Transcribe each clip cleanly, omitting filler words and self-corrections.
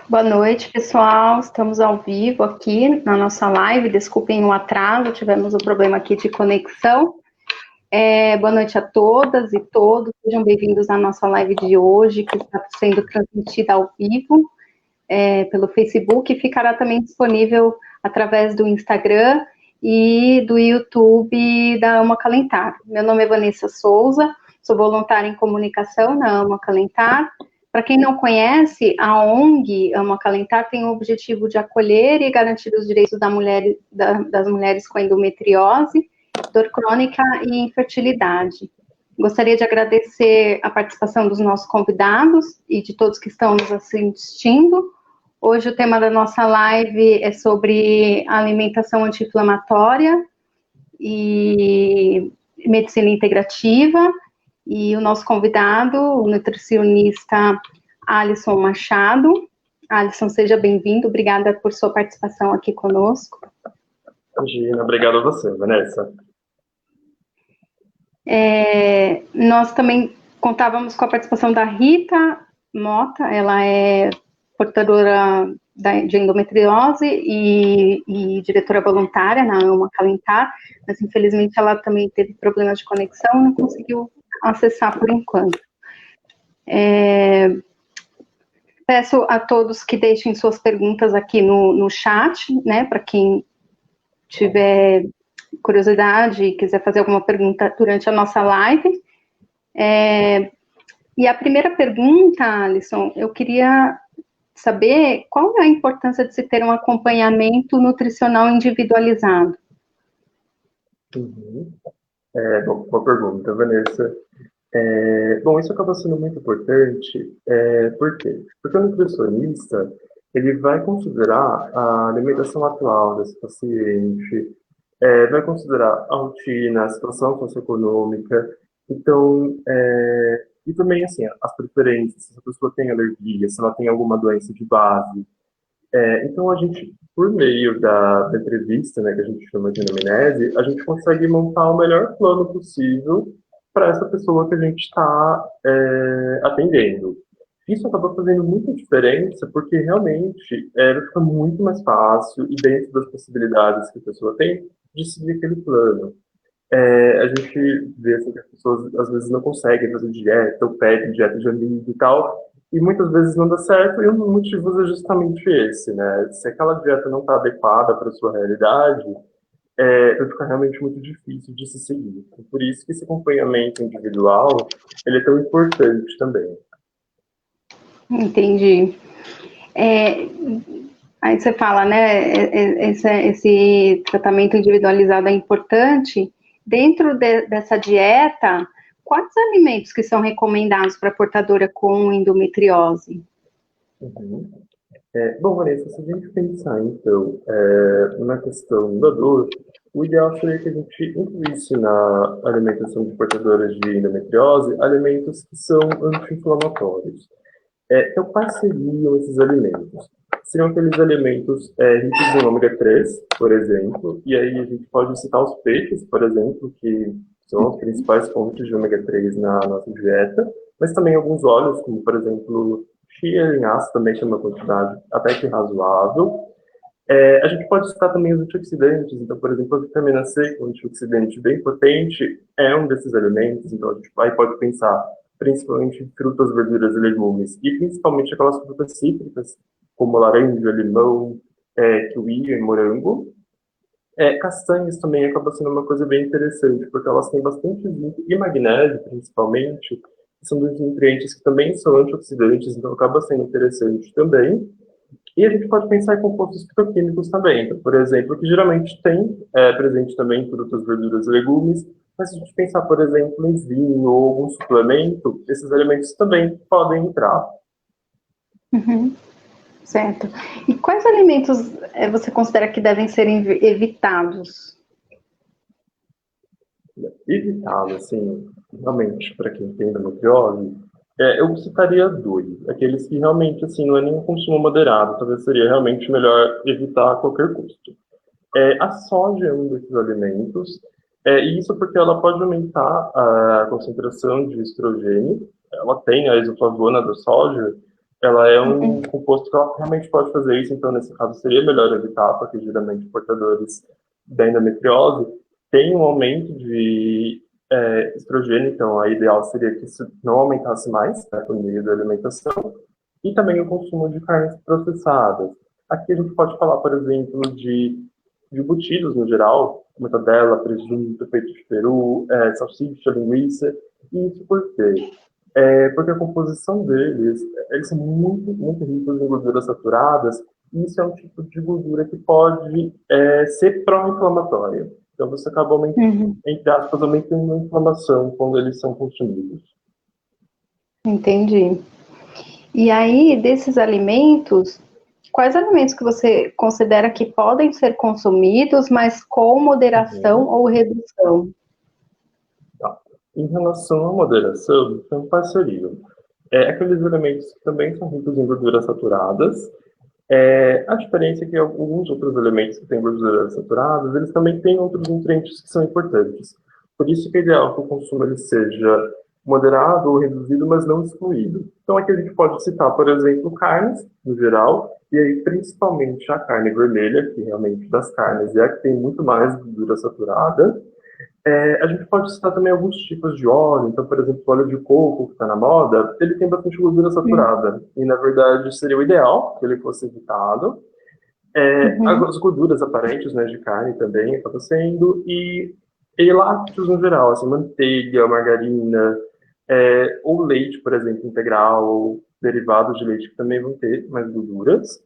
Boa noite, pessoal. Estamos ao vivo aqui na nossa live. Desculpem o atraso, tivemos um problema aqui de conexão. Boa noite a todas e todos. Sejam bem-vindos à nossa live de hoje, que está sendo transmitida ao vivo pelo Facebook e ficará também disponível através do Instagram e do YouTube da Amo Acalentar. Meu nome é Vanessa Souza, sou voluntária em comunicação na Amo Acalentar. Para quem não conhece, a ONG Amo Acalentar tem o objetivo de acolher e garantir os direitos das mulheres com endometriose, dor crônica e infertilidade. Gostaria de agradecer a participação dos nossos convidados e de todos que estão nos assistindo. Hoje o tema da nossa live é sobre alimentação anti-inflamatória e medicina integrativa. E o nosso convidado, o nutricionista Alisson Machado. Alisson, seja bem-vindo, obrigada por sua participação aqui conosco. Imagina, obrigado a você, Vanessa. Nós também contávamos com a participação da Rita Mota, ela é portadora de endometriose e diretora voluntária na Amo Acalentar, mas infelizmente ela também teve problemas de conexão e não conseguiu acessar por enquanto. Peço a todos que deixem suas perguntas aqui no chat, né, para quem tiver curiosidade e quiser fazer alguma pergunta durante a nossa live. E a primeira pergunta, Alisson, eu queria saber qual é a importância de se ter um acompanhamento nutricional individualizado. Boa pergunta, Vanessa. Bom, isso acaba sendo muito importante, por quê? Porque o nutricionista, ele vai considerar a alimentação atual desse paciente, vai considerar a rotina, a situação socioeconômica, então, e também, assim, as preferências, se a pessoa tem alergia, se ela tem alguma doença de base. Então, a gente, por meio da entrevista, né, que a gente chama de anamnese, a gente consegue montar o melhor plano possível para essa pessoa que a gente está atendendo. Isso acaba fazendo muita diferença, porque realmente fica muito mais fácil e dentro das possibilidades que a pessoa tem de seguir aquele plano. A gente vê assim, que as pessoas às vezes não conseguem fazer dieta, ou pedem dieta de amigo e tal, e muitas vezes não dá certo, e um dos motivos é justamente esse, né? Se aquela dieta não está adequada para a sua realidade, vai ficar realmente muito difícil de se seguir. Então, por isso que esse acompanhamento individual, ele é tão importante também. Entendi. Aí você fala, né, esse tratamento individualizado é importante. Dentro dessa dieta, quais alimentos que são recomendados para portadora com endometriose? Uhum. Bom, Vanessa, se a gente pensar, então, na questão da dor, o ideal seria que a gente incluísse na alimentação de portadoras de endometriose alimentos que são anti-inflamatórios. Então, quais seriam esses alimentos? Seriam aqueles alimentos ricos em ômega 3, por exemplo, e aí a gente pode citar os peixes, por exemplo, que são as principais fontes de ômega 3 na nossa dieta, mas também alguns óleos, como, por exemplo, chia, linhaça, também tem uma quantidade até que razoável. A gente pode citar também os antioxidantes, então, por exemplo, a vitamina C, que é um antioxidante bem potente, é um desses alimentos, então a gente pode pensar principalmente em frutas, verduras e legumes, e principalmente aquelas frutas cítricas, como laranja, limão, kiwi e morango. Castanhas também acaba sendo uma coisa bem interessante, porque elas têm bastante zinco e magnésio, principalmente, que são dois nutrientes que também são antioxidantes, então acaba sendo interessante também. E a gente pode pensar em compostos fitoquímicos também, então, por exemplo, que geralmente tem presente também em frutas, verduras e legumes, mas se a gente pensar, por exemplo, em vinho ou algum suplemento, esses elementos também podem entrar. Uhum, certo. E quais alimentos você considera que devem ser evitados? Evitável, assim, realmente, para quem tem endometriose, eu citaria dois. Aqueles que realmente, assim, não é nem um consumo moderado, talvez seria realmente melhor evitar a qualquer custo. A soja é um desses alimentos, e isso porque ela pode aumentar a concentração de estrogênio, ela tem a isoflavona da soja, ela é um composto que ela realmente pode fazer isso, então nesse caso seria melhor evitar, porque geralmente portadores da endometriose têm um aumento de estrogênio, então a ideal seria que isso não aumentasse mais, né, por meio da alimentação, e também o consumo de carnes processadas. Aqui a gente pode falar, por exemplo, de embutidos no geral, mortadela, presunto, peito de peru, salsicha, linguiça, e isso por quê? Porque a composição deles, eles são muito, muito ricos em gorduras saturadas, e isso é um tipo de gordura que pode ser pró-inflamatória. Então você acaba, entre aspas, aumentando a inflamação quando eles são consumidos. Entendi. E aí, desses alimentos, quais alimentos que você considera que podem ser consumidos, mas com moderação ou redução? Tá. Em relação à moderação, então quais seriam? Aqueles alimentos que também são ricos em gorduras saturadas. A diferença é que alguns outros elementos que têm gorduras saturadas, eles também têm outros nutrientes que são importantes. Por isso que é ideal que o consumo ele seja moderado ou reduzido, mas não excluído. Então aqui a gente pode citar, por exemplo, carnes, no geral, e aí principalmente a carne vermelha, que realmente das carnes é a que tem muito mais gordura saturada. A gente pode citar também alguns tipos de óleo, então, por exemplo, o óleo de coco, que está na moda, ele tem bastante gordura saturada, e na verdade seria o ideal que ele fosse evitado. As gorduras aparentes, né, de carne também acaba sendo, e lácteos no geral, assim, manteiga, margarina, ou leite, por exemplo, integral, ou derivados de leite que também vão ter mais gorduras.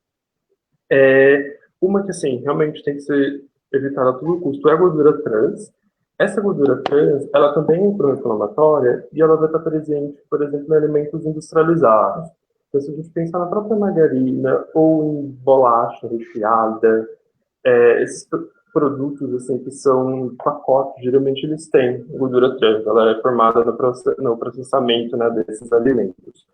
Uma que, assim, realmente tem que ser evitada a todo custo é a gordura trans. Essa gordura trans, ela também é pró-inflamatória e ela vai estar presente, por exemplo, em alimentos industrializados. Então, se a gente pensar na própria margarina ou em bolacha recheada, esses produtos assim que são pacotes, geralmente eles têm gordura trans. Ela é formada no processamento, né, desses alimentos.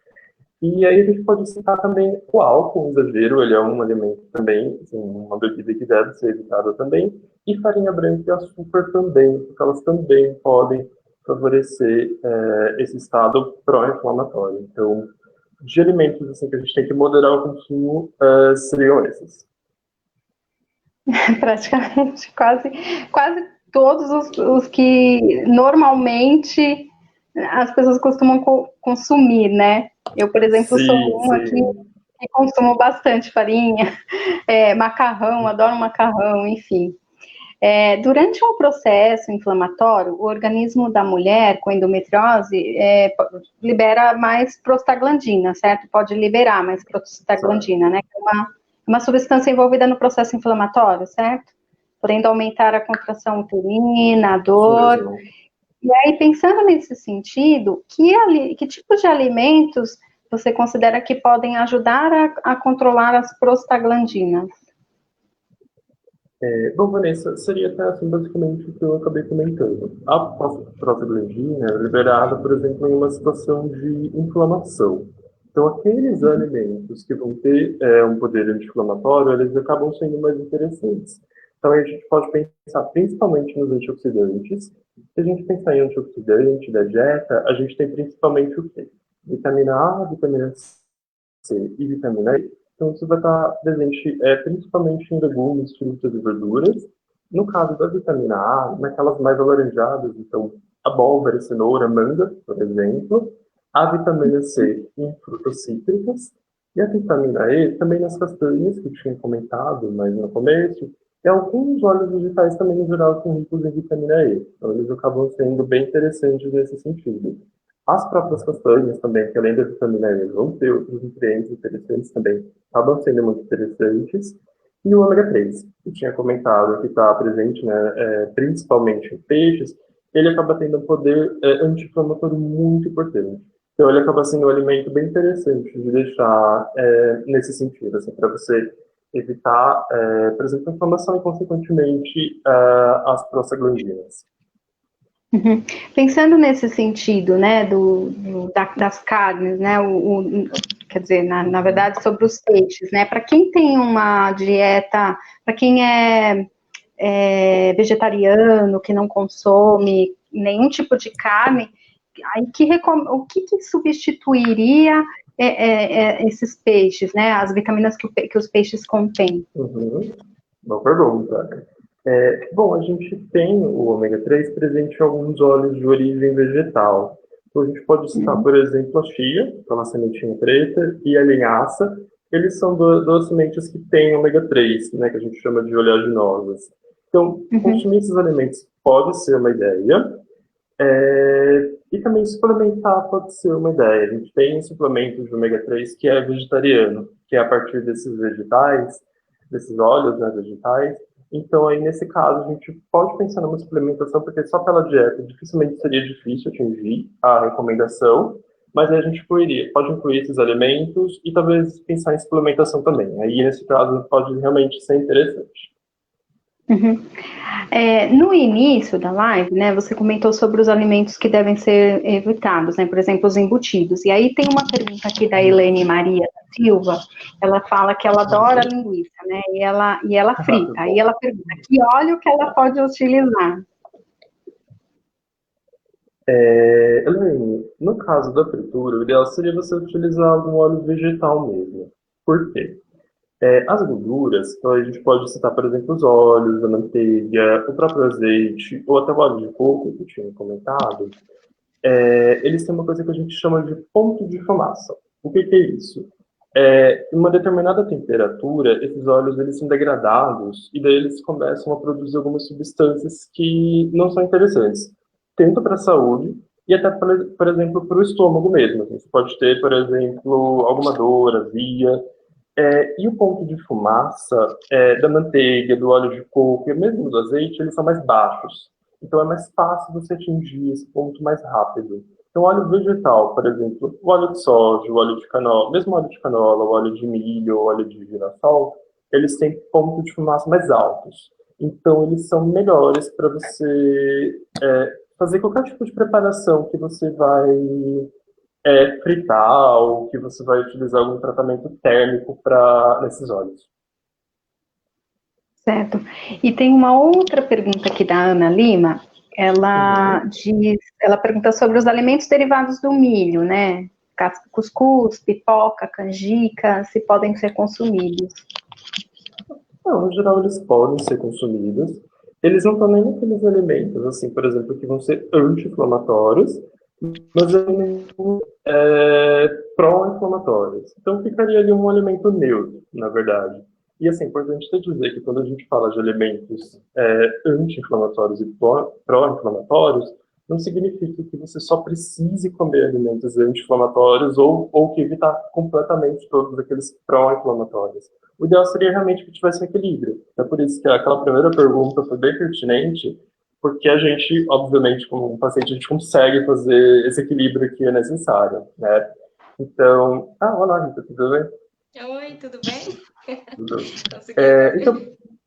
E aí a gente pode citar também o álcool, o exagero, ele é um alimento também, assim, uma bebida que deve ser evitada também, e farinha branca e açúcar também, porque elas também podem favorecer esse estado pró-inflamatório. Então, de alimentos assim, que a gente tem que moderar o consumo seriam esses. Praticamente quase todos os que normalmente as pessoas costumam consumir, né? Eu, por exemplo, sou uma que consumo bastante farinha, macarrão, adoro macarrão, enfim. Durante um processo inflamatório, o organismo da mulher com endometriose libera mais prostaglandina, certo? Pode liberar mais prostaglandina, né? Que é uma substância envolvida no processo inflamatório, certo? Podendo aumentar a contração uterina, a dor. E aí, pensando nesse sentido, que tipos de alimentos você considera que podem ajudar a controlar as prostaglandinas? Bom, Vanessa, seria até assim, basicamente o que eu acabei comentando. A prostaglandina é liberada, por exemplo, em uma situação de inflamação. Então, aqueles alimentos que vão ter um poder anti-inflamatório, eles acabam sendo mais interessantes. Então, a gente pode pensar principalmente nos antioxidantes. Se a gente pensar em antioxidante da dieta, a gente tem principalmente o quê? Vitamina A, vitamina C e vitamina E. Então, isso vai estar presente principalmente em legumes, frutas e verduras. No caso da vitamina A, naquelas mais alaranjadas, então, abóbora, cenoura, manga, por exemplo. A vitamina C em frutas cítricas. E a vitamina E também nas castanhas, que eu tinha comentado mais no começo. E alguns óleos vegetais também, no geral, são ricos em vitamina E. Então, eles acabam sendo bem interessantes nesse sentido. As próprias castanhas também, que além da vitamina E, vão ter outros nutrientes interessantes também, acabam sendo muito interessantes. E o ômega 3, que tinha comentado que está presente, né, principalmente em peixes, ele acaba tendo um poder anti-inflamatório muito importante. Então, ele acaba sendo um alimento bem interessante de deixar nesse sentido, assim, para você evitar, por exemplo, a inflamação e, consequentemente, as prostaglandinas. Pensando nesse sentido, né, das carnes, né, quer dizer, na verdade, sobre os peixes, né, para quem tem uma dieta, para quem é vegetariano, que não consome nenhum tipo de carne, aí o que substituiria esses peixes, né? As vitaminas que os peixes contêm. Uhum. Boa pergunta. Bom, a gente tem o ômega 3 presente em alguns óleos de origem vegetal. Então, a gente pode citar, por exemplo, a chia, aquela sementinha preta, e a linhaça. Eles são duas sementes que têm ômega 3, né, que a gente chama de oleaginosas. Então, consumir esses alimentos pode ser uma ideia. E também suplementar pode ser uma ideia. A gente tem suplemento de ômega 3 que é vegetariano, que é a partir desses vegetais, desses óleos, né, vegetais. Então, aí, nesse caso, a gente pode pensar numa suplementação, porque só pela dieta dificilmente seria difícil atingir a recomendação, mas aí a gente pode incluir esses alimentos e talvez pensar em suplementação também. Aí, nesse caso, pode realmente ser interessante. Uhum. No início da live, né, você comentou sobre os alimentos que devem ser evitados, né, por exemplo, os embutidos. E aí tem uma pergunta aqui da Helene Maria da Silva, ela fala que ela adora linguiça, né, e ela frita. Aí ela pergunta que óleo que ela pode utilizar. Elaine, no caso da fritura, o ideal seria você utilizar algum óleo vegetal mesmo. Por quê? As gorduras, então a gente pode citar, por exemplo, os óleos, a manteiga, o próprio azeite, ou até o óleo de coco, que eu tinha comentado, eles têm uma coisa que a gente chama de ponto de fumaça. O que é isso? Em uma determinada temperatura, esses óleos eles são degradados e daí eles começam a produzir algumas substâncias que não são interessantes, tanto para a saúde e até, por exemplo, para o estômago mesmo. Assim, você pode ter, por exemplo, alguma dor, azia, e o ponto de fumaça da manteiga, do óleo de coco e mesmo do azeite, eles são mais baixos. Então é mais fácil você atingir esse ponto mais rápido. Então, óleo vegetal, por exemplo, o óleo de soja, o óleo de canola, mesmo o óleo de canola, o óleo de milho, o óleo de girassol, eles têm ponto de fumaça mais altos. Então, eles são melhores para você fazer qualquer tipo de preparação que você vai fritar ou que você vai utilizar algum tratamento térmico nesses óleos. Certo. E tem uma outra pergunta aqui da Ana Lima. Ela pergunta sobre os alimentos derivados do milho, né? Cuscuz, pipoca, canjica, se podem ser consumidos. Não, no geral, eles podem ser consumidos. Eles não estão nem naqueles alimentos, assim, por exemplo, que vão ser anti-inflamatórios, mas alimentos pró-inflamatórios. Então, ficaria ali um alimento neutro, na verdade. E, assim, é importante dizer que quando a gente fala de alimentos anti-inflamatórios e pró-inflamatórios, não significa que você só precise comer alimentos anti-inflamatórios ou que evitar completamente todos aqueles pró-inflamatórios. O ideal seria realmente que tivesse um equilíbrio. É por isso que aquela primeira pergunta foi bem pertinente, porque a gente, obviamente, como paciente, a gente consegue fazer esse equilíbrio que é necessário, né? Então, olá, Rita, tudo bem? Oi, tudo bem? Tudo. Então,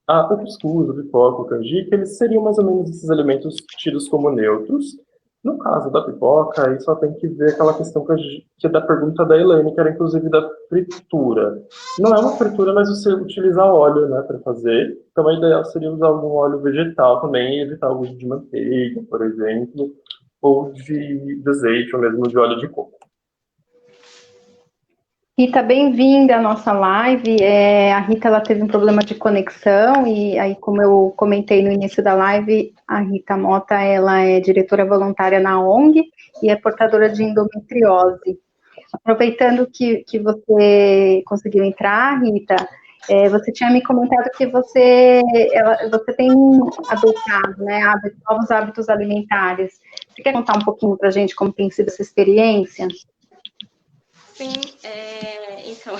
o cuscuz, o pipoca, o canjica, eles seriam mais ou menos esses alimentos tidos como neutros. No caso da pipoca, aí só tem que ver aquela questão que é da pergunta da Elaine, que era inclusive da fritura. Não é uma fritura, mas você utiliza óleo, né, para fazer. Então, a ideia seria usar algum óleo vegetal também e evitar o uso de manteiga, por exemplo, ou de azeite, ou mesmo de óleo de coco. Rita, bem-vinda à nossa live. A Rita ela teve um problema de conexão e aí, como eu comentei no início da live, a Rita Mota ela é diretora voluntária na ONG e é portadora de endometriose. Aproveitando que você conseguiu entrar, Rita, você tinha me comentado que você tem adotado, né, novos hábitos alimentares. Você quer contar um pouquinho para a gente como tem sido essa experiência? Sim, então,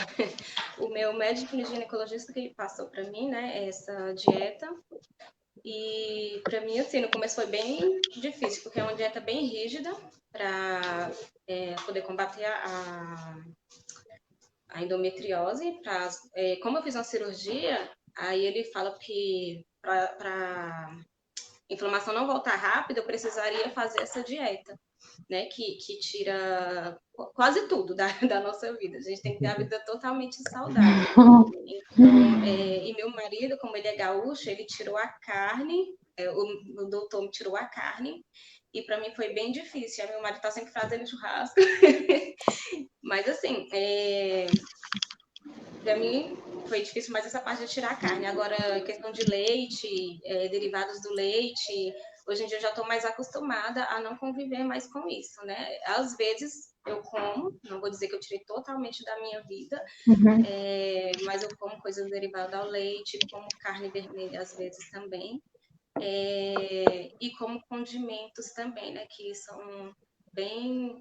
o meu médico ginecologista que passou para mim, né, essa dieta, e para mim, assim, no começo foi bem difícil, porque é uma dieta bem rígida para poder combater a endometriose. Como eu fiz uma cirurgia, aí ele fala que para inflamação não voltar rápido, eu precisaria fazer essa dieta, né? Que tira quase tudo da nossa vida. A gente tem que ter a vida totalmente saudável. Então, e meu marido, como ele é gaúcho, ele tirou a carne, o doutor me tirou a carne, e para mim foi bem difícil. Meu marido tá sempre fazendo churrasco. Mas, assim, para mim foi difícil mais essa parte de tirar a carne. Agora, questão de leite, derivados do leite, hoje em dia eu já estou mais acostumada a não conviver mais com isso, né? Às vezes eu como, não vou dizer que eu tirei totalmente da minha vida, mas eu como coisas derivadas ao leite, como carne vermelha às vezes também, e como condimentos também, né? Que são bem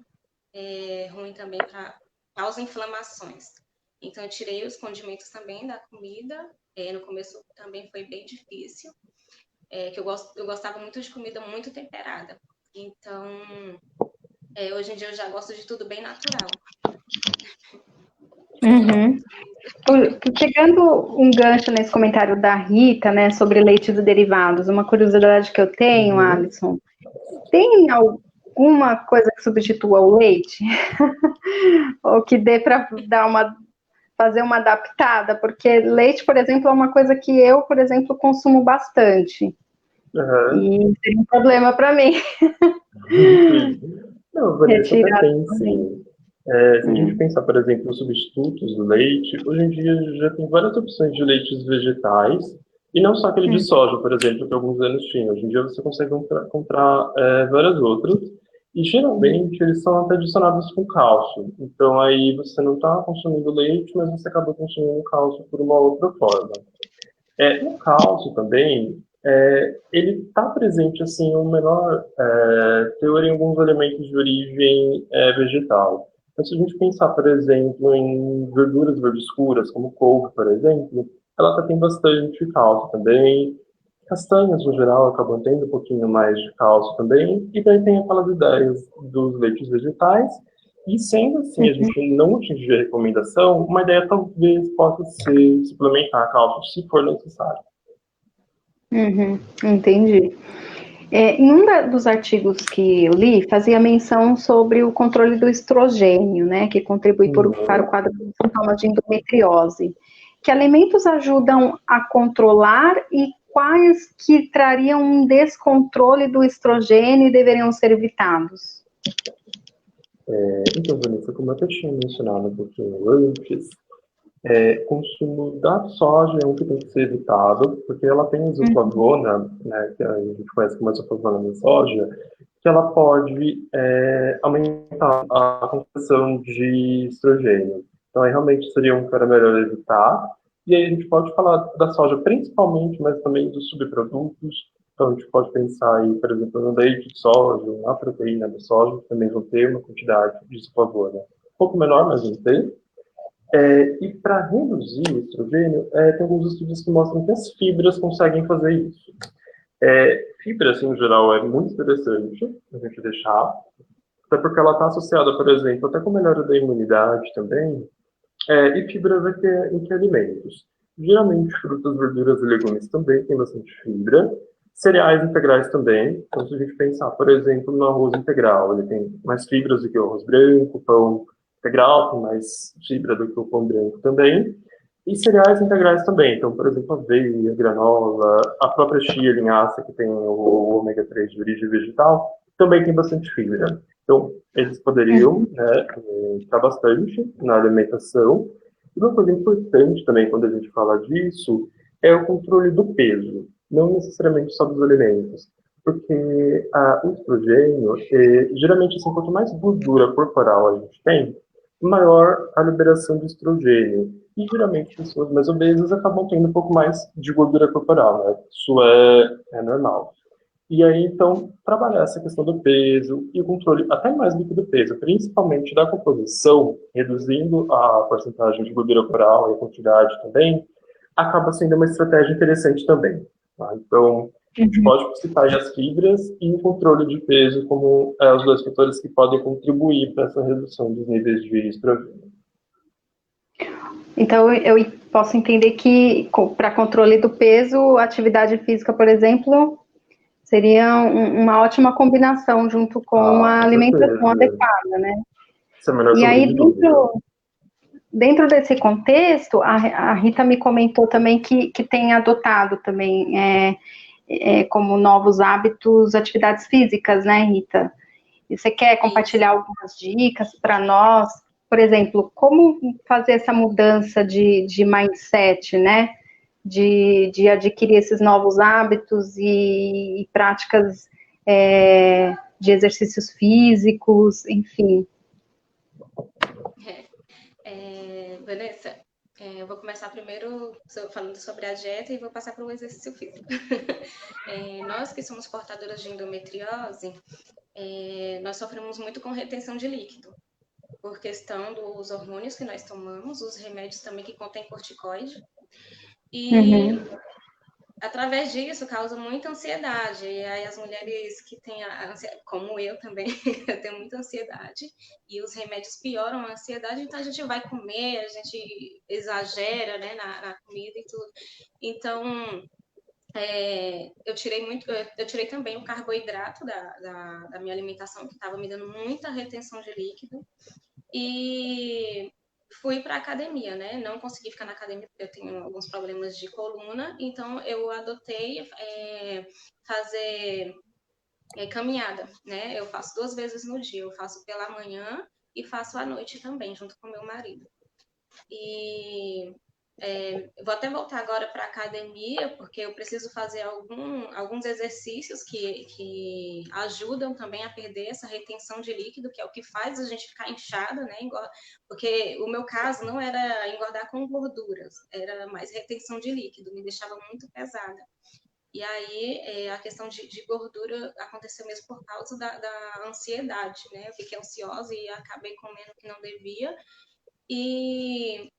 ruins também para causar inflamações. Então, eu tirei os condimentos também da comida. No começo também foi bem difícil, que eu gostava muito de comida muito temperada. Então, hoje em dia eu já gosto de tudo bem natural. Uhum. Pegando um gancho nesse comentário da Rita, né, sobre leite e derivados, uma curiosidade que eu tenho, Alisson, tem alguma coisa que substitua o leite? Ou que dê para fazer uma adaptada? Porque leite, por exemplo, é uma coisa que eu, por exemplo, consumo bastante. E seria um problema para mim. Sim. Não, Vanessa, até Retirar tem, sim. Se a gente pensar, por exemplo, nos substitutos do leite, hoje em dia já tem várias opções de leites vegetais, e não só aquele de soja, por exemplo, que alguns anos tinha. Hoje em dia você consegue comprar várias outras, e geralmente eles são até adicionados com cálcio. Então aí você não está consumindo leite, mas você acaba consumindo cálcio por uma outra forma. O cálcio também, ele está presente assim, em um menor teor em alguns alimentos de origem vegetal. Então, se a gente pensar, por exemplo, em verduras verdes escuras, como couve, por exemplo, ela tem bastante cálcio também. Castanhas, no geral, acabam tendo um pouquinho mais de cálcio também. E daí tem aquelas ideias dos leites vegetais. E sendo assim, a gente não atingir a recomendação, uma ideia talvez possa ser suplementar cálcio, se for necessário. Entendi. Em um dos artigos que eu li, fazia menção sobre o controle do estrogênio, né, que contribui para o quadro de sintomas de endometriose. Que alimentos ajudam a controlar e quais que trariam um descontrole do estrogênio e deveriam ser evitados? Então, Vanessa, como eu até tinha mencionado um pouquinho antes, consumo da soja é um que tem que ser evitado, porque ela tem isoflavona, né, que a gente conhece como isoflavona da soja, que ela pode aumentar a concentração de estrogênio. Então, aí realmente seria um cara melhor evitar. E aí a gente pode falar da soja principalmente, mas também dos subprodutos. Então, a gente pode pensar aí, por exemplo, no leite de soja, na proteína da soja, que também vão ter uma quantidade de isoflavona um pouco menor, mas vão ter. E para reduzir o estrogênio, tem alguns estudos que mostram que as fibras conseguem fazer isso. Fibra, assim, em geral, é muito interessante a gente deixar, até porque ela está associada, por exemplo, até com a melhora da imunidade também, e fibras em que alimentos? Geralmente, frutas, verduras e legumes também têm bastante fibra, cereais integrais também. Então, se a gente pensar, por exemplo, no arroz integral, ele tem mais fibras do que o arroz branco, pão integral tem mais fibra do que o pão branco também. E cereais integrais também. Então, por exemplo, aveia, granola, a própria chia, linhaça, que tem o ômega 3 de origem vegetal, também tem bastante fibra. Então, eles poderiam entrar bastante na alimentação. E uma coisa importante também, quando a gente fala disso, é o controle do peso, não necessariamente só dos alimentos. Porque o estrogênio, geralmente, assim, quanto mais gordura corporal a gente tem, maior a liberação de estrogênio. E geralmente pessoas mais obesas acabam tendo um pouco mais de gordura corporal, né? Isso é normal. E aí, então, trabalhar essa questão do peso e o controle, até mais do que do peso, principalmente da composição, reduzindo a porcentagem de gordura corporal e a quantidade também, acaba sendo uma estratégia interessante também. Tá? Então, a gente pode citar aí as fibras e o controle de peso como os dois fatores que podem contribuir para essa redução dos níveis de estrogênio. Então, eu posso entender que, para controle do peso, atividade física, por exemplo, seria uma ótima combinação junto com a alimentação adequada, né? Isso é a melhor E aí, dúvida. dentro desse contexto, a Rita me comentou também que tem adotado também como novos hábitos atividades físicas, né, Rita? E você quer compartilhar algumas dicas para nós por exemplo, como fazer essa mudança de mindset, né? De adquirir esses novos hábitos e práticas de exercícios físicos, enfim. Vanessa, eu vou começar primeiro falando sobre a dieta e vou passar para o exercício físico. Nós que somos portadoras de endometriose, nós sofremos muito com retenção de líquido, por questão dos hormônios que nós tomamos, os remédios também que contêm corticoide, e através disso causa muita ansiedade. E aí as mulheres que têm como eu também, eu tenho muita ansiedade, e os remédios pioram a ansiedade, então a gente vai comer, a gente exagera, né, na comida e tudo. Então, eu tirei também o carboidrato da minha alimentação, que estava me dando muita retenção de líquido, e fui para a academia, né? Não consegui ficar na academia porque eu tenho alguns problemas de coluna, então eu adotei fazer caminhada, né? Eu faço 2 vezes no dia, eu faço pela manhã e faço à noite também, junto com meu marido. E eu vou até voltar agora para a academia, porque eu preciso fazer alguns exercícios que ajudam também a perder essa retenção de líquido, que é o que faz a gente ficar inchada, né? Porque o meu caso não era engordar com gorduras, era mais retenção de líquido, me deixava muito pesada. E aí a questão de gordura aconteceu mesmo por causa da ansiedade, né? Eu fiquei ansiosa e acabei comendo o que não devia. E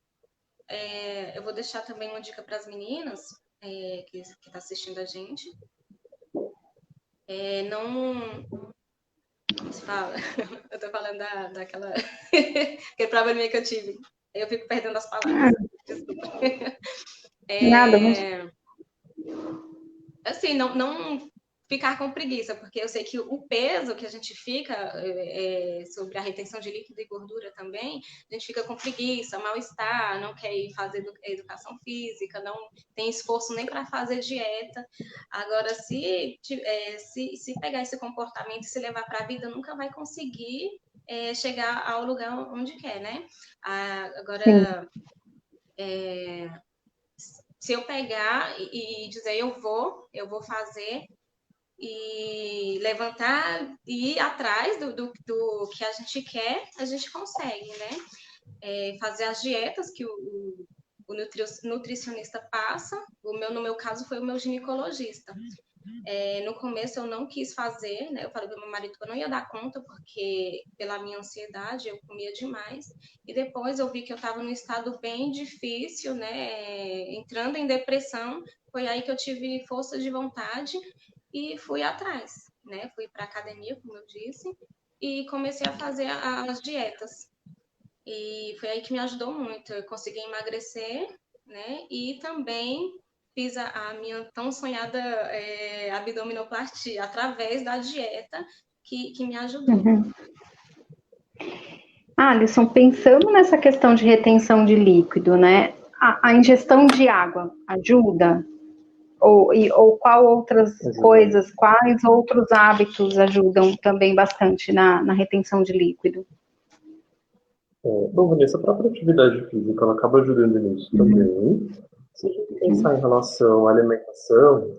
eu vou deixar também uma dica para as meninas que tá assistindo a gente. Não... Como se fala? Eu tô falando daquela... aquele problema que eu tive. Eu fico perdendo as palavras. Desculpa. Nada, Assim, não ficar com preguiça, porque eu sei que o peso que a gente fica sobre a retenção de líquido e gordura também, a gente fica com preguiça, mal-estar, não quer ir fazer educação física, não tem esforço nem para fazer dieta. Agora, se pegar esse comportamento e se levar para a vida, nunca vai conseguir chegar ao lugar onde quer, né? Agora, se eu pegar e dizer eu vou fazer e levantar e ir atrás do que a gente quer, a gente consegue, né? Fazer as dietas que o nutricionista passa. No meu caso foi o meu ginecologista. No começo eu não quis fazer, né? Eu falei para meu marido que eu não ia dar conta, porque pela minha ansiedade eu comia demais. E depois eu vi que eu estava num estado bem difícil, né? Entrando em depressão. Foi aí que eu tive força de vontade e fui atrás, né? Fui para a academia, como eu disse, e comecei a fazer as dietas. E foi aí que me ajudou muito. Eu consegui emagrecer, né? E também fiz a minha tão sonhada abdominoplastia através da dieta que me ajudou. Alisson, pensando nessa questão de retenção de líquido, né? A ingestão de água ajuda? Ou qual outras coisas, quais outros hábitos ajudam também bastante na retenção de líquido? Bom, Vanessa, a própria atividade física ela acaba ajudando nisso também. Se a gente pensar em relação à alimentação,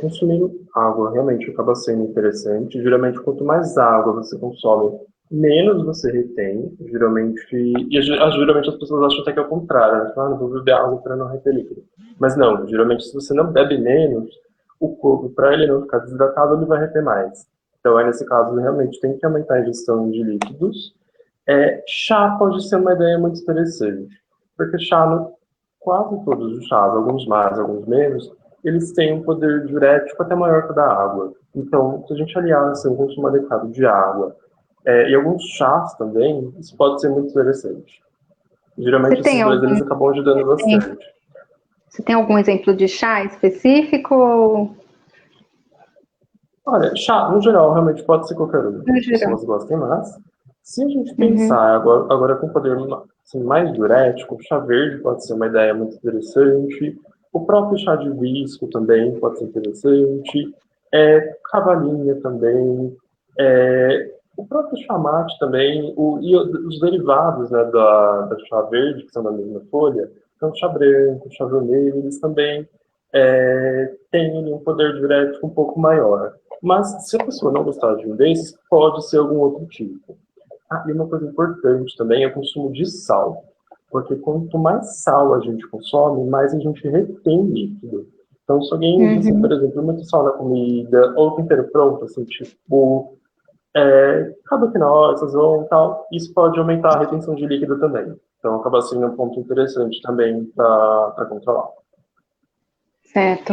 consumir água realmente acaba sendo interessante. Geralmente, quanto mais água você consome, menos você retém. Geralmente as pessoas acham até que é o contrário, né? Não vou beber água para não reter líquido. Mas não, geralmente se você não bebe menos, o corpo, para ele não ficar desidratado, ele vai reter mais. Então, nesse caso, realmente tem que aumentar a ingestão de líquidos. Chá pode ser uma ideia muito interessante, porque chá, quase todos os chás, alguns mais, alguns menos, eles têm um poder diurético até maior que o da água. Então, se a gente aliar assim, um consumo adequado de água e alguns chás também, isso pode ser muito interessante. Geralmente esses dois eles acabam ajudando bastante. Você tem algum exemplo de chá específico? Olha, chá, no geral, realmente pode ser qualquer um. As pessoas gostem mais. Se a gente pensar agora com poder assim, mais diurético, o chá verde pode ser uma ideia muito interessante. O próprio chá de hibisco também pode ser interessante. Cavalinha também. O próprio chá mate também, os derivados, né, da chá verde, que são da mesma folha, então chá branco, chá vermelho, eles também têm ali um poder diurético um pouco maior. Mas se a pessoa não gostar de um desses, pode ser algum outro tipo. Ah, e uma coisa importante também é o consumo de sal. Porque quanto mais sal a gente consome, mais a gente retém líquido. Então, se alguém usa, por exemplo, muito sal na comida, ou tempero pronto, assim, tipo carboquinol, sazon e tal, isso pode aumentar a retenção de líquido também. Então, acaba sendo um ponto interessante também para controlar. Certo.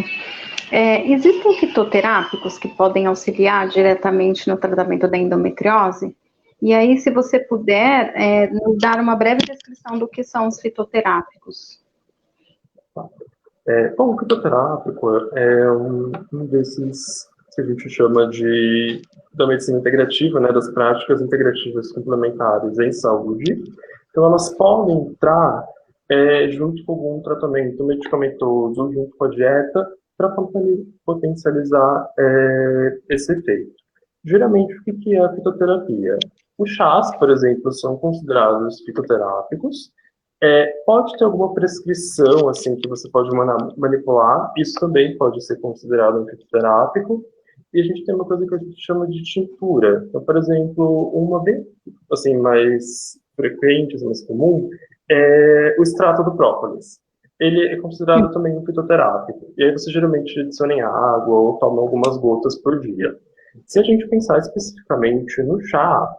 Existem fitoterápicos que podem auxiliar diretamente no tratamento da endometriose? E aí, se você puder, nos dar uma breve descrição do que são os fitoterápicos. Bom, o fitoterápico é um desses que a gente chama da medicina integrativa, né, das práticas integrativas complementares em saúde. Então, elas podem entrar junto com algum tratamento medicamentoso, junto com a dieta, para potencializar esse efeito. Geralmente, o que é a fitoterapia? Os chás, por exemplo, são considerados fitoterápicos. Pode ter alguma prescrição assim que você pode manipular, isso também pode ser considerado um fitoterápico. E a gente tem uma coisa que a gente chama de tintura. Então, por exemplo, uma bem assim, mais frequente, mais comum, é o extrato do própolis. Ele é considerado também um fitoterápico. E aí você geralmente adiciona em água ou toma algumas gotas por dia. Se a gente pensar especificamente no chá,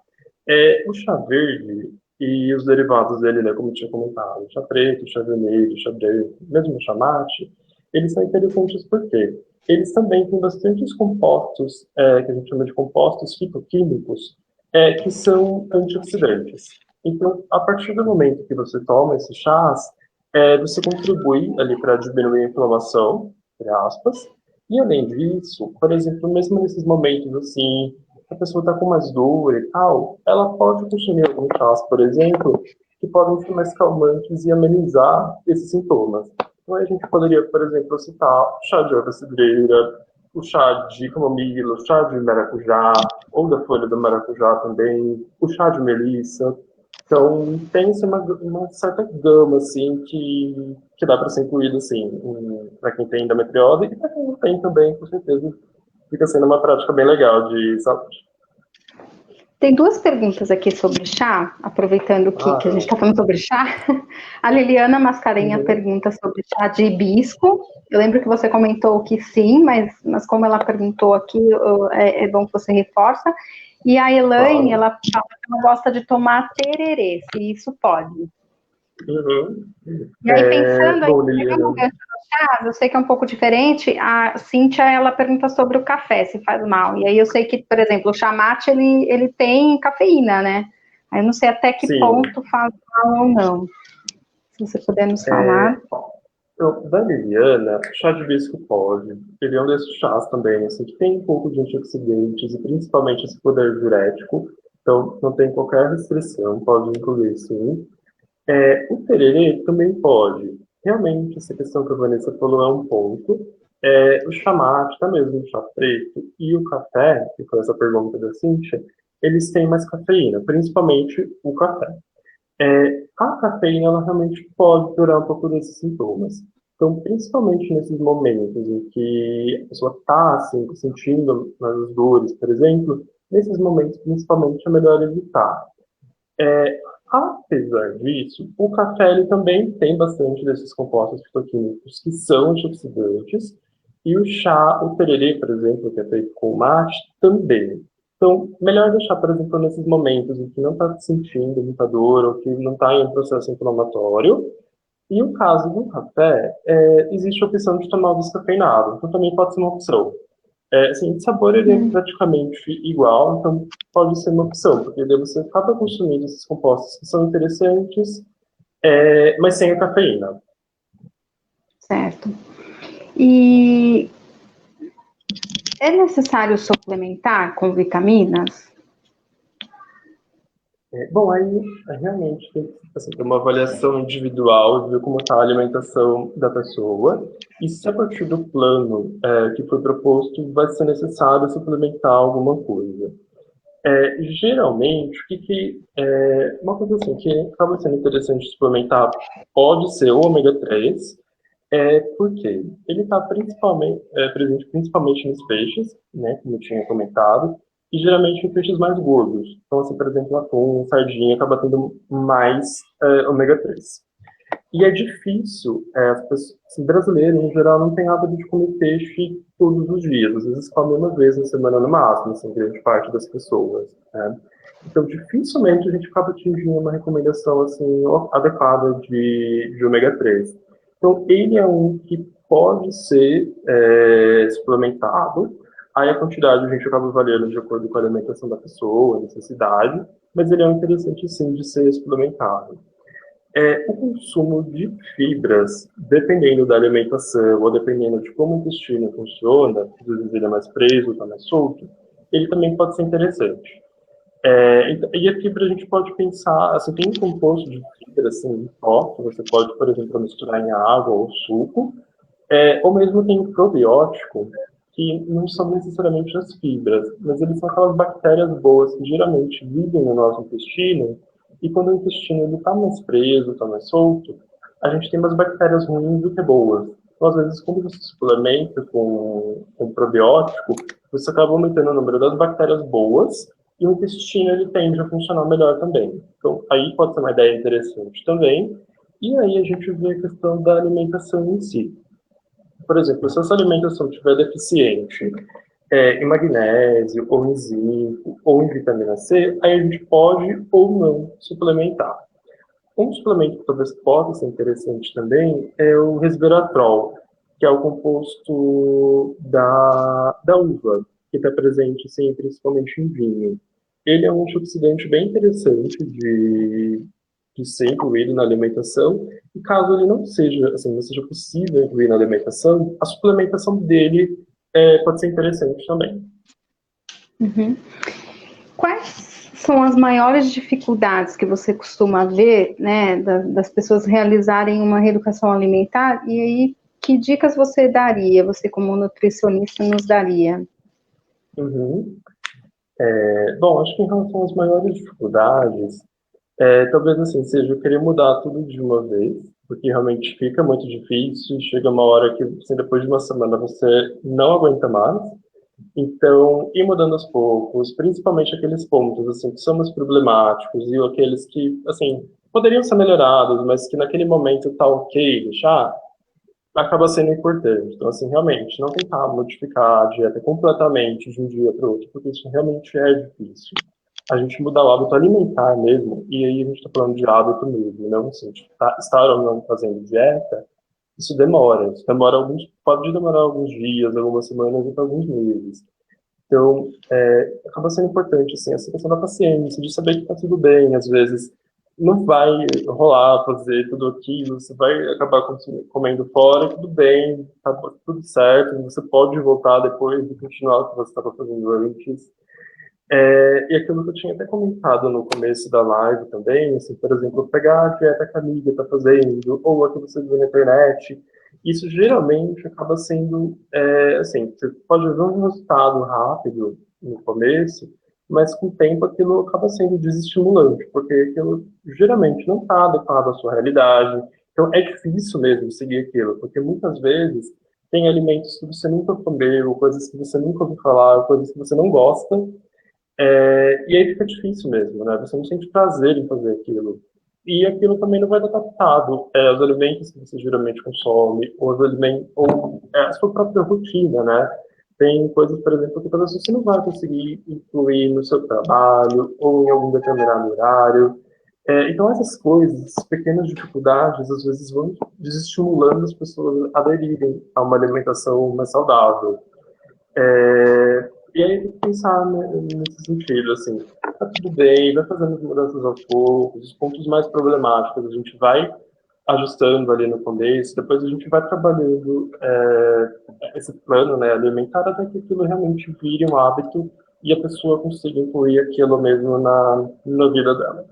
o chá verde e os derivados dele, né, como eu tinha comentado, chá preto, chá vermelho, chá branco, mesmo o chá mate, eles são interessantes porque eles também têm bastantes compostos, que a gente chama de compostos fitoquímicos, que são antioxidantes. Então, a partir do momento que você toma esses chás, você contribui ali para diminuir a inflamação, entre aspas, e além disso, por exemplo, mesmo nesses momentos assim, a pessoa está com mais dor e tal, ela pode consumir alguns chás, por exemplo, que podem ser mais calmantes e amenizar esses sintomas. Então, a gente poderia, por exemplo, citar o chá de erva cidreira, o chá de camomila, o chá de maracujá, ou da folha do maracujá também, o chá de melissa. Então, tem uma certa gama, assim, que dá para ser incluído, assim, para quem tem endometriose e para quem não tem também, com certeza, fica sendo uma prática bem legal de saúde. Tem duas perguntas aqui sobre chá, aproveitando que a gente está falando sobre chá. A Liliana Mascarenha pergunta sobre chá de hibisco. Eu lembro que você comentou que sim, mas como ela perguntou aqui, é bom que você reforça. E a Elaine, ela fala que ela gosta de tomar tererê, se isso pode. E aí, pensando pegando o gancho do chá, eu sei que é um pouco diferente, a Cíntia, ela pergunta sobre o café, se faz mal. E aí eu sei que, por exemplo, o chá mate, ele tem cafeína, né? Aí eu não sei até que ponto faz mal ou não. Se você puder nos falar. Da Liliana, chá de hibisco pode. Ele é um desses chás também, assim, que tem um pouco de antioxidantes e principalmente esse poder diurético. Então, não tem qualquer restrição, pode incluir sim. O tererê também pode. Realmente, essa questão que a Vanessa falou é um ponto. O chá mate, até mesmo o chá preto e o café, que foi essa pergunta da Cíntia, eles têm mais cafeína, principalmente o café. A cafeína, ela realmente pode piorar um pouco desses sintomas. Então, principalmente nesses momentos em que a pessoa está assim, sentindo as dores, por exemplo, nesses momentos, principalmente, é melhor evitar. Apesar disso, o café ele também tem bastante desses compostos fitoquímicos que são antioxidantes, e o chá, o tererê, por exemplo, que é feito com mate, também. Então, melhor deixar, por exemplo, nesses momentos em que não está sentindo muita dor ou que não está em um processo inflamatório. E o caso do café, existe a opção de tomar o descafeinado, então também pode ser uma opção. Assim, de sabor ele é praticamente igual, então pode ser uma opção, porque daí você acaba consumindo esses compostos que são interessantes, mas sem a cafeína. Certo. E é necessário suplementar com vitaminas? Bom, aí realmente tem que assim, ter uma avaliação individual, ver como está a alimentação da pessoa, e se a partir do plano que foi proposto vai ser necessário suplementar alguma coisa. Geralmente, uma coisa assim que acaba sendo interessante suplementar pode ser o ômega 3, porque ele está principalmente presente principalmente nos peixes, né, como eu tinha comentado, e geralmente em peixes mais gordos. Então, assim, por exemplo, atum, sardinha, acaba tendo mais ômega 3. E é difícil, as pessoas, assim, brasileiro, em geral, não tem hábito de comer peixe todos os dias. Às vezes come uma vez na semana no máximo, assim, grande parte das pessoas, né? Então, dificilmente a gente acaba atingindo uma recomendação, assim, adequada de ômega 3. Então, ele é um que pode ser suplementado. Aí a quantidade a gente acaba avaliando de acordo com a alimentação da pessoa, a necessidade, mas ele é um interessante, sim, de ser suplementado. O consumo de fibras, dependendo da alimentação ou dependendo de como o intestino funciona, às vezes ele é mais preso, está mais solto, ele também pode ser interessante. E a fibra a gente pode pensar, assim, tem um composto de fibra, assim, em pó, que você pode, por exemplo, misturar em água ou suco, ou mesmo tem um probiótico, que não são necessariamente as fibras, mas eles são aquelas bactérias boas que geralmente vivem no nosso intestino, e quando o intestino está mais preso, está mais solto, a gente tem umas bactérias ruins do que boas. Então, às vezes, quando você suplementa com probiótico, você acaba aumentando o número das bactérias boas, e o intestino ele tende a funcionar melhor também. Então, aí pode ser uma ideia interessante também. E aí a gente vê a questão da alimentação em si. Por exemplo, se essa alimentação estiver deficiente em magnésio, ou em zinco, ou em vitamina C, aí a gente pode ou não suplementar. Um suplemento que talvez possa ser interessante também é o resveratrol, que é o composto da uva, que está presente assim, principalmente em vinho. Ele é um antioxidante bem interessante de ser incluído na alimentação, e caso ele não seja, assim, não seja possível incluir na alimentação, a suplementação dele pode ser interessante também. Uhum. Quais são as maiores dificuldades que você costuma ver, né, das pessoas realizarem uma reeducação alimentar? E aí, que dicas você daria, você como nutricionista nos daria? Uhum. Bom, acho que em relação às maiores dificuldades, talvez assim, seja eu querer mudar tudo de uma vez, porque realmente fica muito difícil, chega uma hora que, assim, depois de uma semana, você não aguenta mais. Então, ir mudando aos poucos, principalmente aqueles pontos, assim, que são mais problemáticos e aqueles que, assim, poderiam ser melhorados, mas que naquele momento tá ok deixar, acaba sendo importante. Então, assim, realmente, não tentar modificar a dieta completamente de um dia para o outro, porque isso realmente é difícil. A gente mudar o hábito alimentar mesmo, e aí a gente está falando de hábito mesmo, não assim, de estar ou não fazendo dieta, isso demora pode demorar alguns dias, algumas semanas, até alguns meses. Então, acaba sendo importante, assim, essa questão da paciência, de saber que está tudo bem, às vezes não vai rolar fazer tudo aquilo, você vai acabar comendo fora, tudo bem, tá tudo certo, você pode voltar depois e continuar o que você estava fazendo antes. E aquilo que eu tinha até comentado no começo da live também, assim, por exemplo, pegar a dieta que a amiga está fazendo, ou a que você viu na internet, isso geralmente acaba sendo, assim, você pode ver um resultado rápido no começo, mas com o tempo aquilo acaba sendo desestimulante, porque aquilo geralmente não está adequado à sua realidade, então é difícil mesmo seguir aquilo, porque muitas vezes tem alimentos que você nunca comeu, coisas que você nunca ouviu falar, coisas que você não gosta, e aí fica difícil mesmo, né? Você não sente prazer em fazer aquilo. E aquilo também não vai estar adaptado aos alimentos que você geralmente consome, ou, a sua própria rotina, né? Tem coisas, por exemplo, que talvez você não vai conseguir incluir no seu trabalho ou em algum determinado horário. Então, essas coisas, essas pequenas dificuldades, às vezes vão desestimulando as pessoas a aderirem a uma alimentação mais saudável. E aí tem que pensar, né, nesse sentido, assim, tá tudo bem, vai fazendo as mudanças aos poucos, os pontos mais problemáticos a gente vai ajustando ali no começo, depois a gente vai trabalhando esse plano, né, alimentar até que aquilo realmente vire um hábito e a pessoa consiga incluir aquilo mesmo na vida dela.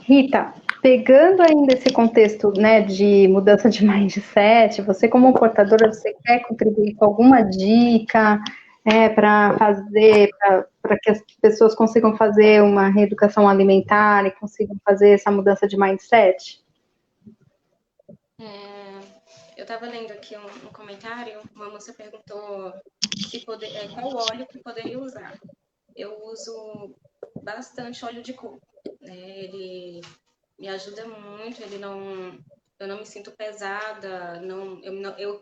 Rita, pegando ainda esse contexto, né, de mudança de mindset, você como portadora, você quer contribuir com alguma dica, Para fazer, para que as pessoas consigam fazer uma reeducação alimentar e consigam fazer essa mudança de mindset? Eu estava lendo aqui um comentário, uma moça perguntou qual óleo que poderia usar. Eu uso bastante óleo de coco, né? Ele me ajuda muito, eu não me sinto pesada,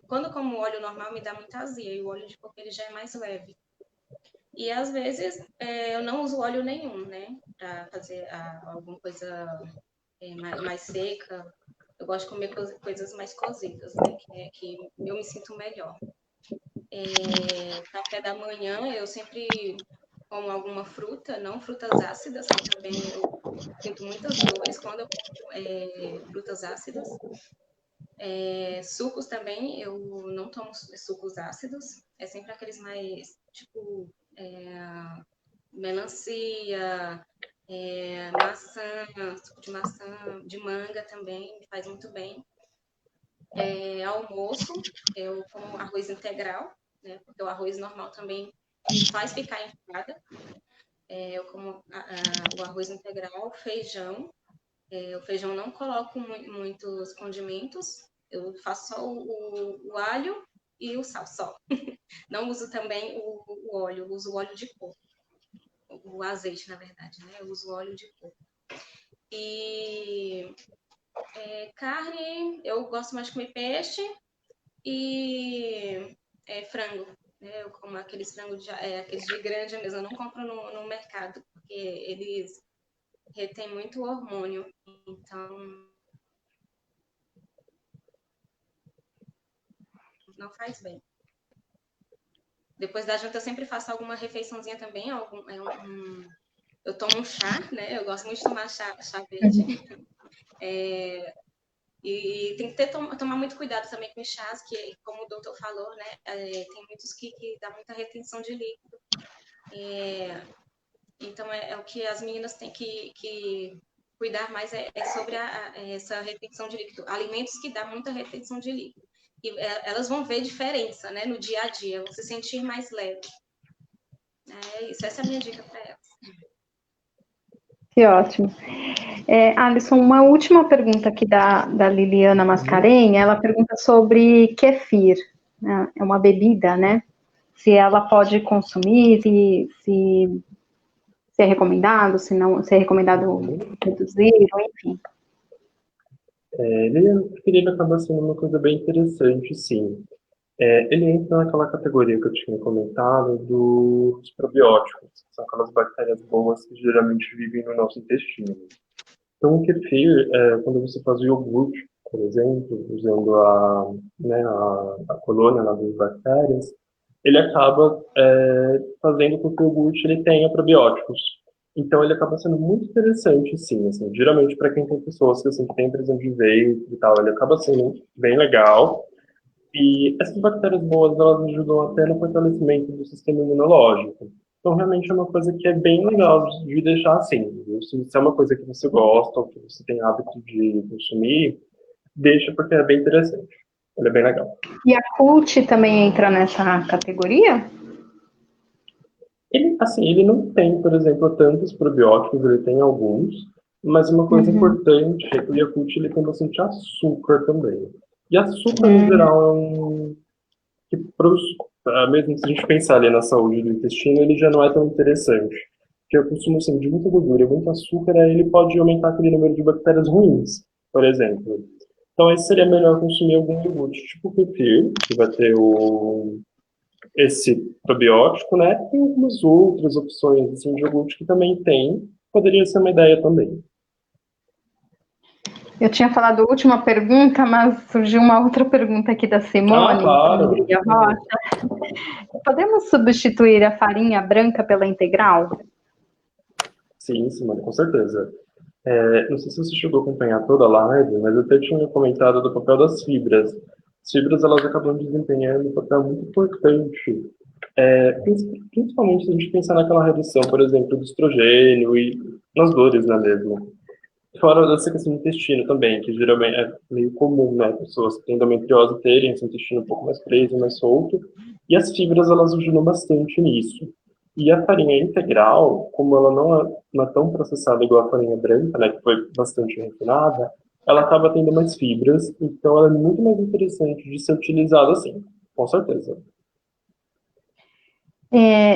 quando eu como óleo normal me dá muita azia, e o óleo de coco ele já é mais leve. E às vezes eu não uso óleo nenhum, né, para fazer alguma coisa mais seca. Eu gosto de comer coisas mais cozidas, né, que eu me sinto melhor. Café da manhã eu sempre como alguma fruta, não frutas ácidas, que também eu sinto muitas dores quando eu como frutas ácidas. Sucos também, eu não tomo sucos ácidos, é sempre aqueles mais, tipo, melancia, maçã, suco de maçã, de manga também, me faz muito bem. Almoço, eu como arroz integral, né, porque o arroz normal também me faz ficar enjoada. Eu como o arroz integral, feijão. O feijão não coloco muitos condimentos, eu faço só o alho e o sal só. Não uso também o óleo, eu uso o óleo de coco. O azeite, na verdade, né? Eu uso óleo de coco. E carne, eu gosto mais de comer peixe e frango. Né? Eu como aqueles frangos aqueles de granja mesmo, eu não compro no mercado, porque eles retêm muito hormônio. Então, não faz bem. Depois da janta eu sempre faço alguma refeiçãozinha também. Eu tomo um chá, né? Eu gosto muito de tomar chá verde. E tem que tomar muito cuidado também com os chás, que, como o doutor falou, né? Tem muitos que dá muita retenção de líquido. Então, é o que as meninas têm que cuidar mais sobre essa retenção de líquido. Alimentos que dão muita retenção de líquido. E elas vão ver diferença, né, no dia a dia, vão se sentir mais leve. Isso, essa é a minha dica para elas. Que ótimo. Alisson, uma última pergunta aqui da Liliana Mascarenha, ela pergunta sobre kefir, né? É uma bebida, né? Se ela pode consumir, se é recomendado, se não, se é recomendado reduzir, enfim. Ele acaba sendo uma coisa bem interessante, sim. Ele entra naquela categoria que eu tinha comentado dos probióticos, que são aquelas bactérias boas que geralmente vivem no nosso intestino. Então, o kefir, quando você faz o iogurte, por exemplo, usando a colônia lá das bactérias, ele acaba fazendo com que o iogurte ele tenha probióticos. Então, ele acaba sendo muito interessante, sim. Assim, geralmente, para quem tem pessoas que assim, tem prisão de ventre e tal, ele acaba sendo bem legal. E essas bactérias boas, elas ajudam até no fortalecimento do sistema imunológico. Então, realmente é uma coisa que é bem legal de deixar assim. Viu? Se é uma coisa que você gosta ou que você tem hábito de consumir, deixa porque é bem interessante. Ele é bem legal. E a Cult também entra nessa categoria? Ele não tem, por exemplo, tantos probióticos, ele tem alguns, mas uma coisa importante é que o Yakult ele tem bastante açúcar também. E açúcar, no geral, é que mesmo se a gente pensar ali na saúde do intestino, ele já não é tão interessante. Porque o consumo assim, de muita gordura e muito açúcar, ele pode aumentar aquele número de bactérias ruins, por exemplo. Então, aí seria melhor consumir algum iogurte tipo o kefir, que vai ter esse probiótico, né? Tem algumas outras opções assim, de iogurte que também tem. Poderia ser uma ideia também. Eu tinha falado a última pergunta, mas surgiu uma outra pergunta aqui da Simone, Claro. Rocha. Podemos substituir a farinha branca pela integral? Sim, Simone, com certeza. Não sei se você chegou a acompanhar toda a live, mas eu até tinha comentado do papel das fibras. As fibras, elas acabam desempenhando um papel muito importante, principalmente se a gente pensar naquela redução, por exemplo, do estrogênio e nas dores, né, mesmo. Fora dessa questão do intestino também, que geralmente é meio comum, né, pessoas que têm endometriose terem esse intestino um pouco mais preso, mais solto, E as fibras, elas ajudam bastante nisso. E a farinha integral, como ela não é tão processada igual a farinha branca, né, que foi bastante refinada, ela acaba tendo mais fibras, então ela é muito mais interessante de ser utilizada assim, com certeza.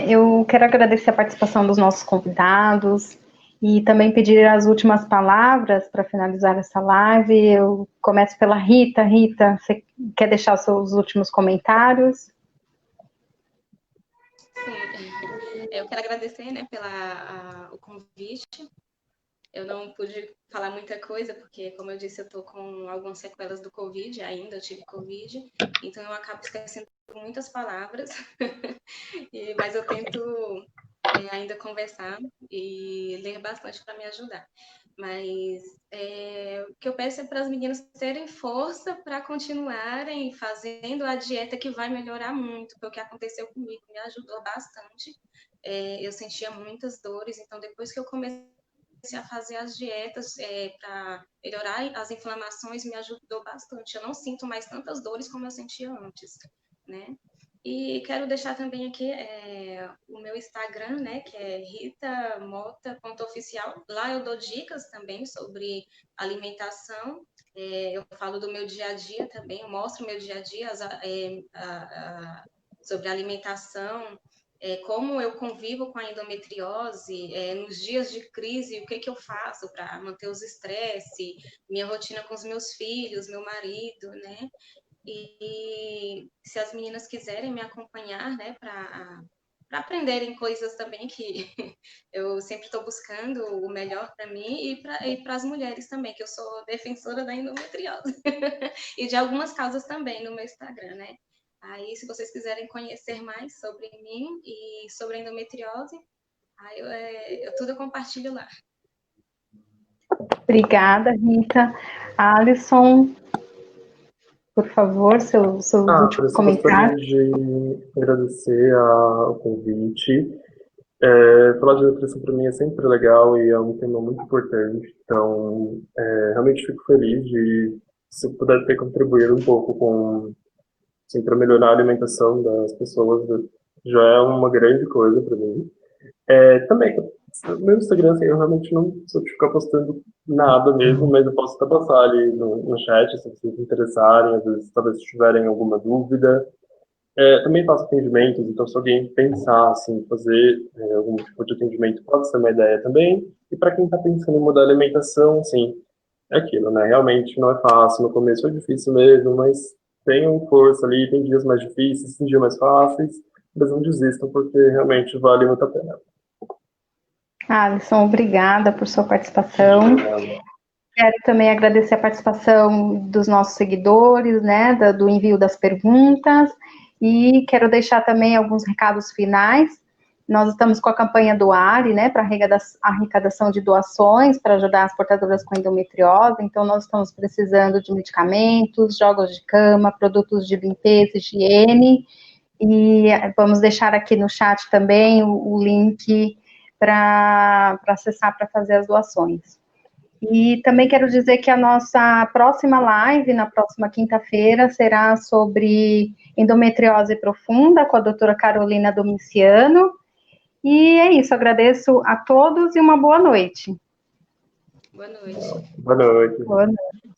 Eu quero agradecer a participação dos nossos convidados e também pedir as últimas palavras para finalizar essa live. Eu começo pela Rita. Rita, você quer deixar os seus últimos comentários? Sim, eu quero agradecer, né, o convite. Eu não pude falar muita coisa, porque, como eu disse, eu estou com algumas sequelas do Covid ainda, eu tive Covid, então eu acabo esquecendo muitas palavras, mas eu tento ainda conversar e ler bastante para me ajudar. Mas o que eu peço é para as meninas terem força para continuarem fazendo a dieta que vai melhorar muito, porque o que aconteceu comigo me ajudou bastante. Eu sentia muitas dores, então depois que eu comecei a fazer as dietas para melhorar as inflamações, me ajudou bastante. Eu não sinto mais tantas dores como eu sentia antes, né? E quero deixar também aqui o meu Instagram, né, que é ritamota.oficial. Lá eu dou dicas também sobre alimentação. Eu falo do meu dia a dia também, eu mostro o meu dia a dia sobre alimentação, como eu convivo com a endometriose, nos dias de crise, o que eu faço para manter os estresse, minha rotina com os meus filhos, meu marido, né? E se as meninas quiserem me acompanhar, né, para aprenderem coisas também que eu sempre estou buscando o melhor para mim e para as mulheres também, que eu sou defensora da endometriose e de algumas causas também no meu Instagram, né? Aí, se vocês quiserem conhecer mais sobre mim e sobre a endometriose, aí eu tudo compartilho lá. Obrigada, Rita. Alisson, por favor, seus Por últimos isso eu gostaria comentários. de agradecer o convite. Falar de nutrição para mim é sempre legal e é um tema muito importante. Então, realmente fico feliz de, se eu puder ter contribuído um pouco com, assim, para melhorar a alimentação das pessoas, já é uma grande coisa para mim. Também, meu Instagram, assim, eu realmente não sou de ficar postando nada mesmo, mas eu posso até passar ali no chat, se vocês se interessarem, às vezes, talvez se tiverem alguma dúvida. Também faço atendimentos, então se alguém pensar assim, fazer algum tipo de atendimento, pode ser uma ideia também. E para quem está pensando em mudar a alimentação, assim, é aquilo, né? Realmente não é fácil, no começo foi difícil mesmo, mas tenham força ali, tem dias mais difíceis, tem dias mais fáceis, mas não desistam, porque realmente vale muito a pena. Alisson, obrigada por sua participação. Quero também agradecer a participação dos nossos seguidores, né, do envio das perguntas, e quero deixar também alguns recados finais. Nós estamos com a campanha do ARE, né, para arrecadação de doações para ajudar as portadoras com endometriose, então nós estamos precisando de medicamentos, jogos de cama, produtos de limpeza, higiene, e vamos deixar aqui no chat também o link para acessar para fazer as doações. E também quero dizer que a nossa próxima live, na próxima quinta-feira, será sobre endometriose profunda, com a doutora Carolina Domiciano. E é isso, agradeço a todos e uma boa noite. Boa noite. Boa noite. Boa noite.